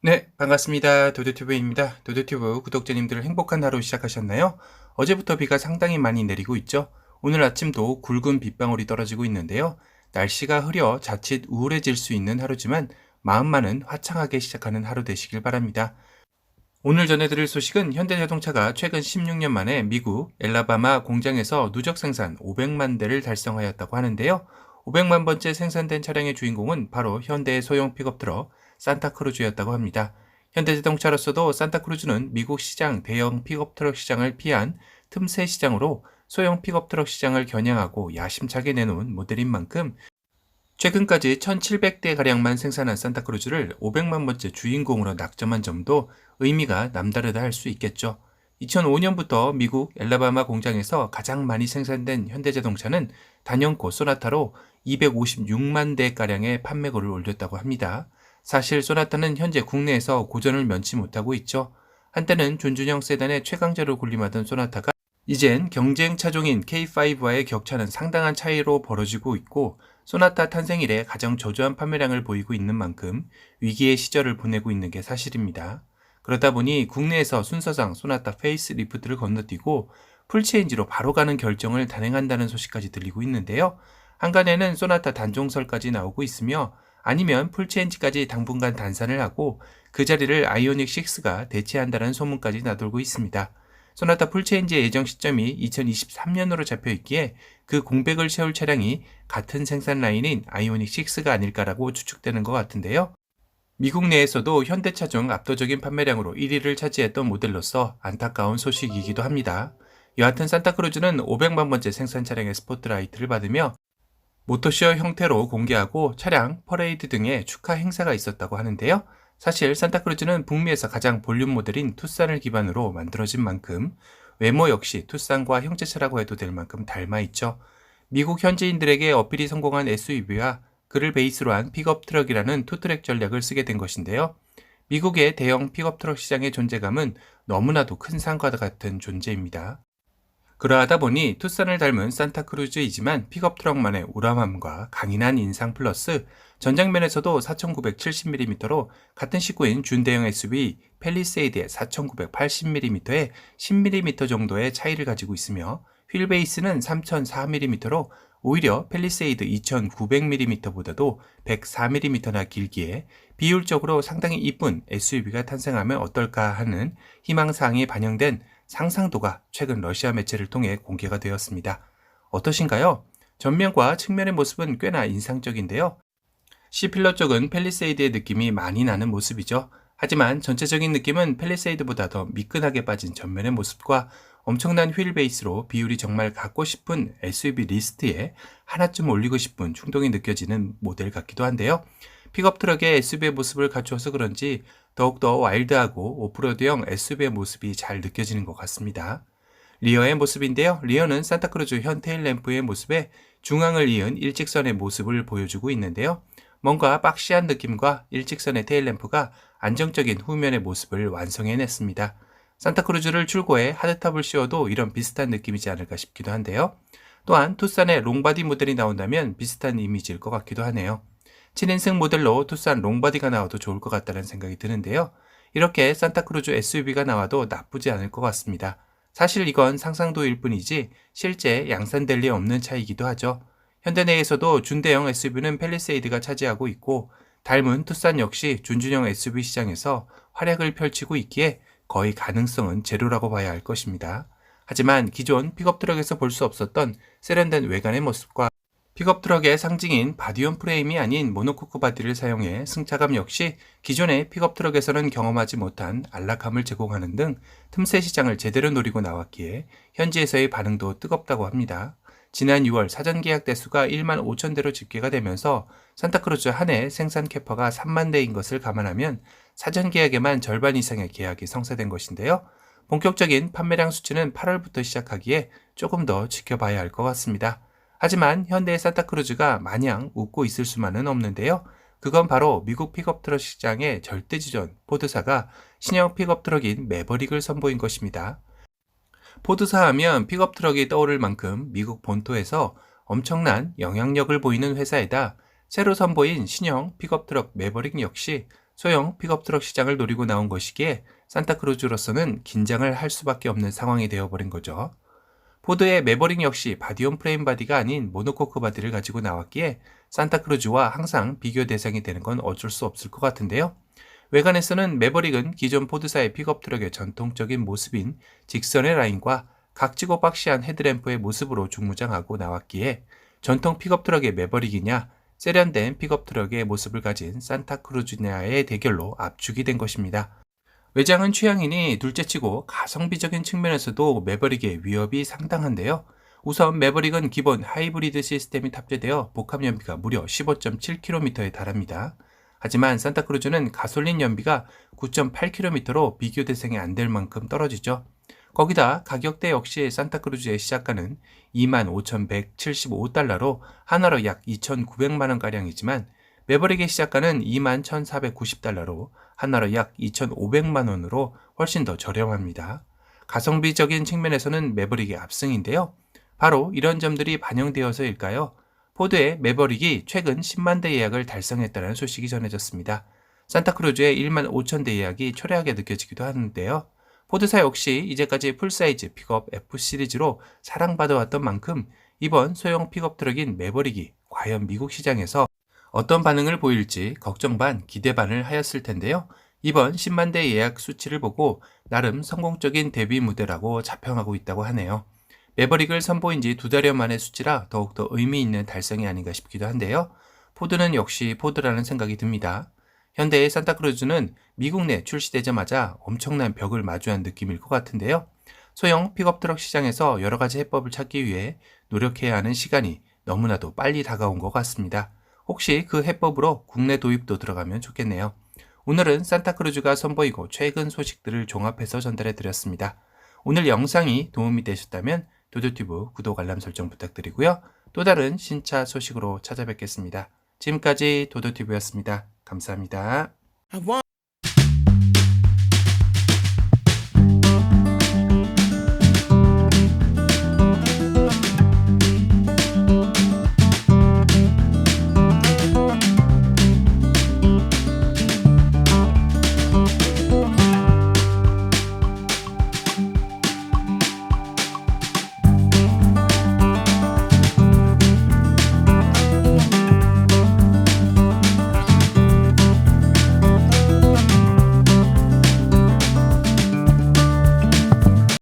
네, 반갑습니다. 도드튜브입니다. 도드튜브 구독자님들 행복한 하루 시작하셨나요? 어제부터 비가 상당히 많이 내리고 있죠? 오늘 아침도 굵은 빗방울이 떨어지고 있는데요. 날씨가 흐려 자칫 우울해질 수 있는 하루지만 마음만은 화창하게 시작하는 하루 되시길 바랍니다. 오늘 전해드릴 소식은 현대자동차가 최근 16년 만에 미국 엘라바마 공장에서 누적 생산 500만 대를 달성하였다고 하는데요. 500만 번째 생산된 차량의 주인공은 바로 현대의 소형 픽업트럭 산타크루즈였다고 합니다. 현대자동차로서도 산타크루즈는 미국 시장 대형 픽업트럭 시장을 피한 틈새 시장으로 소형 픽업트럭 시장을 겨냥하고 야심차게 내놓은 모델인 만큼 최근까지 1,700대가량만 생산한 산타크루즈를 500만 번째 주인공으로 낙점한 점도 의미가 남다르다 할 수 있겠죠. 2005년부터 미국 엘라바마 공장에서 가장 많이 생산된 현대자동차는 단연코 소나타로 256만 대가량의 판매고를 올렸다고 합니다. 사실 소나타는 현재 국내에서 고전을 면치 못하고 있죠. 한때는 준준형 세단의 최강자로 군림하던 소나타가 이젠 경쟁 차종인 K5와의 격차는 상당한 차이로 벌어지고 있고 소나타 탄생 이래 가장 저조한 판매량을 보이고 있는 만큼 위기의 시절을 보내고 있는 게 사실입니다. 그러다 보니 국내에서 순서상 소나타 페이스 리프트를 건너뛰고 풀체인지로 바로 가는 결정을 단행한다는 소식까지 들리고 있는데요. 한간에는 소나타 단종설까지 나오고 있으며 아니면 풀체인지까지 당분간 단산을 하고 그 자리를 아이오닉 6가 대체한다는 소문까지 나돌고 있습니다. 소나타 풀체인지의 예정 시점이 2023년으로 잡혀 있기에 그 공백을 채울 차량이 같은 생산 라인인 아이오닉 6가 아닐까라고 추측되는 것 같은데요. 미국 내에서도 현대차 중 압도적인 판매량으로 1위를 차지했던 모델로서 안타까운 소식이기도 합니다. 여하튼 산타크루즈는 500만 번째 생산 차량의 스포트라이트를 받으며 모터쇼 형태로 공개하고 차량, 퍼레이드 등의 축하 행사가 있었다고 하는데요. 사실 산타크루즈는 북미에서 가장 볼륨 모델인 투싼을 기반으로 만들어진 만큼 외모 역시 투싼과 형제차라고 해도 될 만큼 닮아 있죠. 미국 현지인들에게 어필이 성공한 SUV와 그를 베이스로 한 픽업 트럭이라는 투트랙 전략을 쓰게 된 것인데요. 미국의 대형 픽업 트럭 시장의 존재감은 너무나도 큰 산과 같은 존재입니다. 그러하다 보니 투싼을 닮은 산타크루즈이지만 픽업 트럭만의 우람함과 강인한 인상 플러스 전장면에서도 4970mm로 같은 식구인 준대형 SUV 팰리세이드의 4980mm에 10mm 정도의 차이를 가지고 있으며 휠 베이스는 3004mm로 오히려 팰리세이드 2900mm보다도 104mm나 길기에 비율적으로 상당히 이쁜 SUV가 탄생하면 어떨까 하는 희망사항이 반영된 상상도가 최근 러시아 매체를 통해 공개가 되었습니다. 어떠신가요? 전면과 측면의 모습은 꽤나 인상적인데요. C필러 쪽은 팰리세이드의 느낌이 많이 나는 모습이죠. 하지만 전체적인 느낌은 팰리세이드보다 더 미끈하게 빠진 전면의 모습과 엄청난 휠 베이스로 비율이 정말 갖고 싶은 SUV 리스트에 하나쯤 올리고 싶은 충동이 느껴지는 모델 같기도 한데요. 픽업 트럭의 SUV의 모습을 갖추어서 그런지 더욱더 와일드하고 오프로드형 SUV의 모습이 잘 느껴지는 것 같습니다. 리어의 모습인데요. 리어는 산타크루즈 현 테일램프의 모습에 중앙을 이은 일직선의 모습을 보여주고 있는데요. 뭔가 박시한 느낌과 일직선의 테일램프가 안정적인 후면의 모습을 완성해냈습니다. 산타크루즈를 출고해 하드탑을 씌워도 이런 비슷한 느낌이지 않을까 싶기도 한데요. 또한 투싼의 롱바디 모델이 나온다면 비슷한 이미지일 것 같기도 하네요. 7인승 모델로 투싼 롱바디가 나와도 좋을 것 같다는 생각이 드는데요. 이렇게 산타크루즈 SUV가 나와도 나쁘지 않을 것 같습니다. 사실 이건 상상도일 뿐이지 실제 양산될 리 없는 차이기도 하죠. 현대 내에서도 준대형 SUV는 팰리세이드가 차지하고 있고 닮은 투싼 역시 준준형 SUV 시장에서 활약을 펼치고 있기에 거의 가능성은 제로라고 봐야 할 것입니다. 하지만 기존 픽업트럭에서 볼 수 없었던 세련된 외관의 모습과 픽업 트럭의 상징인 바디온 프레임이 아닌 모노코크 바디를 사용해 승차감 역시 기존의 픽업 트럭에서는 경험하지 못한 안락함을 제공하는 등 틈새 시장을 제대로 노리고 나왔기에 현지에서의 반응도 뜨겁다고 합니다. 지난 6월 사전 계약 대수가 1만 5천 대로 집계가 되면서 산타크루즈 한 해 생산 캐파가 3만 대인 것을 감안하면 사전 계약에만 절반 이상의 계약이 성사된 것인데요. 본격적인 판매량 수치는 8월부터 시작하기에 조금 더 지켜봐야 할 것 같습니다. 하지만 현대의 산타크루즈가 마냥 웃고 있을 수만은 없는데요. 그건 바로 미국 픽업 트럭 시장의 절대지존 포드사가 신형 픽업 트럭인 매버릭을 선보인 것입니다. 포드사 하면 픽업 트럭이 떠오를 만큼 미국 본토에서 엄청난 영향력을 보이는 회사에다 새로 선보인 신형 픽업 트럭 매버릭 역시 소형 픽업 트럭 시장을 노리고 나온 것이기에 산타크루즈로서는 긴장을 할 수밖에 없는 상황이 되어버린 거죠. 포드의 매버릭 역시 바디온 프레임 바디가 아닌 모노코크 바디를 가지고 나왔기에 산타크루즈와 항상 비교 대상이 되는 건 어쩔 수 없을 것 같은데요. 외관에서는 매버릭은 기존 포드사의 픽업 트럭의 전통적인 모습인 직선의 라인과 각지고 박시한 헤드램프의 모습으로 중무장하고 나왔기에 전통 픽업 트럭의 매버릭이냐 세련된 픽업 트럭의 모습을 가진 산타크루즈냐의 대결로 압축이 된 것입니다. 외장은 취향이니 둘째치고 가성비적인 측면에서도 매버릭의 위협이 상당한데요. 우선 매버릭은 기본 하이브리드 시스템이 탑재되어 복합 연비가 무려 15.7km에 달합니다. 하지만 산타크루즈는 가솔린 연비가 9.8km로 비교 대상이 안 될 만큼 떨어지죠. 거기다 가격대 역시 산타크루즈의 시작가는 25,175달러로 하나로 약 2,900만원가량이지만 매버릭의 시작가는 21,490달러로 하나로 약 2,500만원으로 훨씬 더 저렴합니다. 가성비적인 측면에서는 매버릭의 압승인데요. 바로 이런 점들이 반영되어서일까요? 포드의 매버릭이 최근 10만 대 예약을 달성했다는 소식이 전해졌습니다. 산타크루즈의 1만 5천 대 예약이 초래하게 느껴지기도 하는데요. 포드사 역시 이제까지 풀사이즈 픽업 F 시리즈로 사랑받아왔던 만큼 이번 소형 픽업 트럭인 매버릭이 과연 미국 시장에서 어떤 반응을 보일지 걱정 반 기대 반을 하였을 텐데요. 이번 10만 대 예약 수치를 보고 나름 성공적인 데뷔 무대라고 자평하고 있다고 하네요. 매버릭을 선보인 지 2달여 만의 수치라 더욱더 의미 있는 달성이 아닌가 싶기도 한데요. 포드는 역시 포드라는 생각이 듭니다. 현대의 산타크루즈는 미국 내 출시되자마자 엄청난 벽을 마주한 느낌일 것 같은데요. 소형 픽업 트럭 시장에서 여러 가지 해법을 찾기 위해 노력해야 하는 시간이 너무나도 빨리 다가온 것 같습니다. 혹시 그 해법으로 국내 도입도 들어가면 좋겠네요. 오늘은 산타크루즈가 선보이고 최근 소식들을 종합해서 전달해 드렸습니다. 오늘 영상이 도움이 되셨다면 도도튜브 구독 알람 설정 부탁드리고요. 또 다른 신차 소식으로 찾아뵙겠습니다. 지금까지 도도튜브였습니다. 감사합니다.